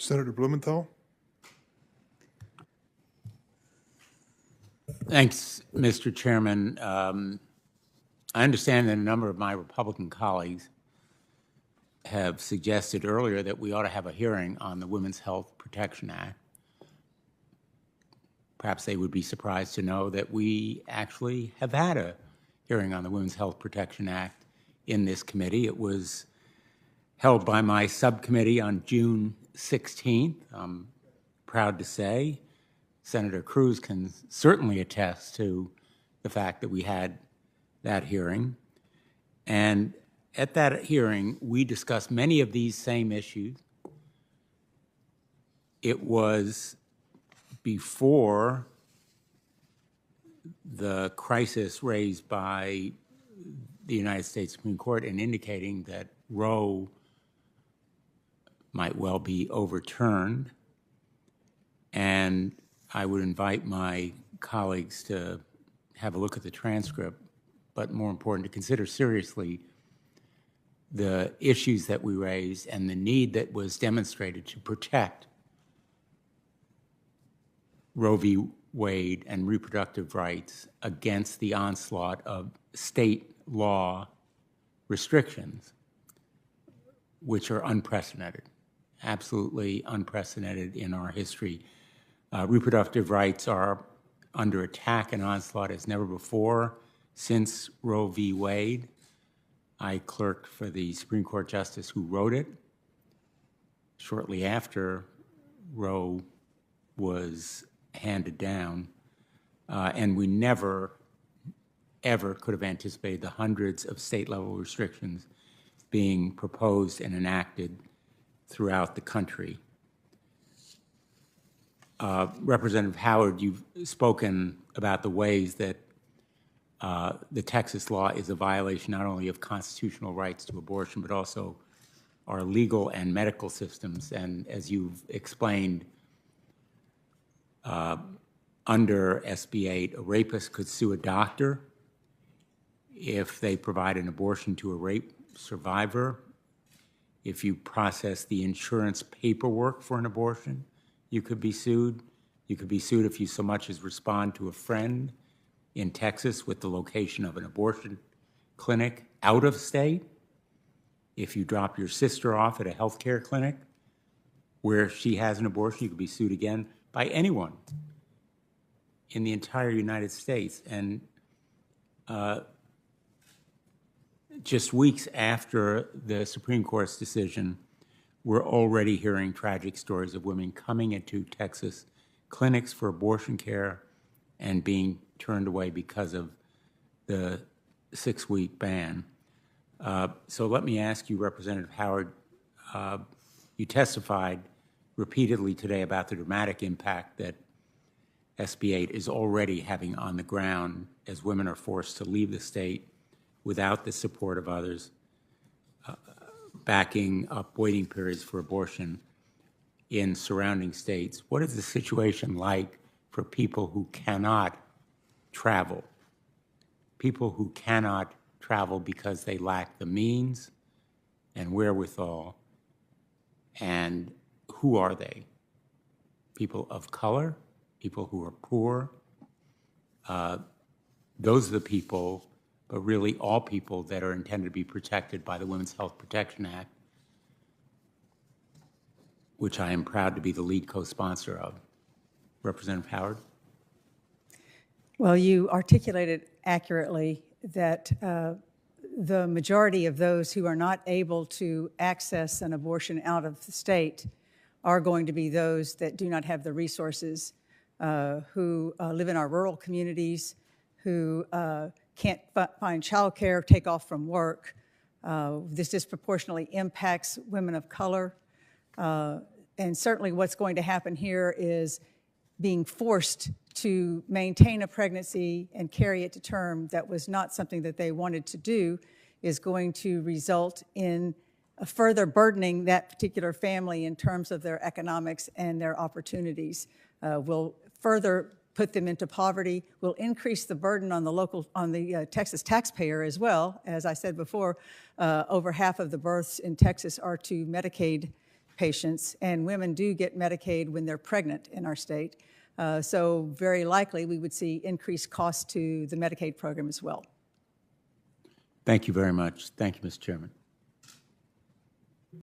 Senator Blumenthal. Thanks, Mr. Chairman. I understand that a number of my Republican colleagues have suggested earlier that we ought to have a hearing on the Women's Health Protection Act. Perhaps they would be surprised to know that we actually have had a hearing on the Women's Health Protection Act in this committee. It was held by my subcommittee on June 16th. I'm proud to say Senator Cruz can certainly attest to the fact that we had that hearing. And at that hearing, we discussed many of these same issues. It was before the crisis raised by the United States Supreme Court in indicating that Roe might well be overturned. And I would invite my colleagues to have a look at the transcript, but more important, to consider seriously the issues that we raised and the need that was demonstrated to protect Roe v. Wade and reproductive rights against the onslaught of state law restrictions, which are unprecedented, absolutely unprecedented in our history. Reproductive rights are under attack and onslaught as never before since Roe v. Wade. I clerked for the Supreme Court justice who wrote it shortly after Roe was handed down, and we never, ever could have anticipated the hundreds of state-level restrictions being proposed and enacted throughout the country. Representative Howard, you've spoken about the ways that the Texas law is a violation not only of constitutional rights to abortion, but also our legal and medical systems. And as you've explained, under SB 8, a rapist could sue a doctor if they provide an abortion to a rape survivor. If you process the insurance paperwork for an abortion, you could be sued. You could be sued if you so much as respond to a friend in Texas with the location of an abortion clinic out of state. If you drop your sister off at a healthcare clinic where she has an abortion, you could be sued again by anyone in the entire United States. And just weeks after the Supreme Court's decision, we're already hearing tragic stories of women coming into Texas clinics for abortion care and being turned away because of the 6-week ban. So let me ask you, Representative Howard, you testified repeatedly today about the dramatic impact that SB 8 is already having on the ground as women are forced to leave the state without the support of others, backing up waiting periods for abortion in surrounding states. What is the situation like for people who cannot travel? People who cannot travel because they lack the means and wherewithal. And who are they? People of color, people who are poor. Those are the people, but really all people that are intended to be protected by the Women's Health Protection Act, which I am proud to be the lead co-sponsor of. Representative Howard? Well, you articulated accurately that the majority of those who are not able to access an abortion out of the state are going to be those that do not have the resources, who live in our rural communities, who can't find childcare, take off from work. This disproportionately impacts women of color. And certainly what's going to happen here is being forced to maintain a pregnancy and carry it to term that was not something that they wanted to do is going to result in a further burdening that particular family in terms of their economics and their opportunities. Will further put them into poverty, will increase the burden on the Texas taxpayer as well. As I said before, over half of the births in Texas are to Medicaid patients, and women do get Medicaid when they're pregnant in our state. So very likely we would see increased costs to the Medicaid program as well. Thank you very much. Thank you, Mr. Chairman.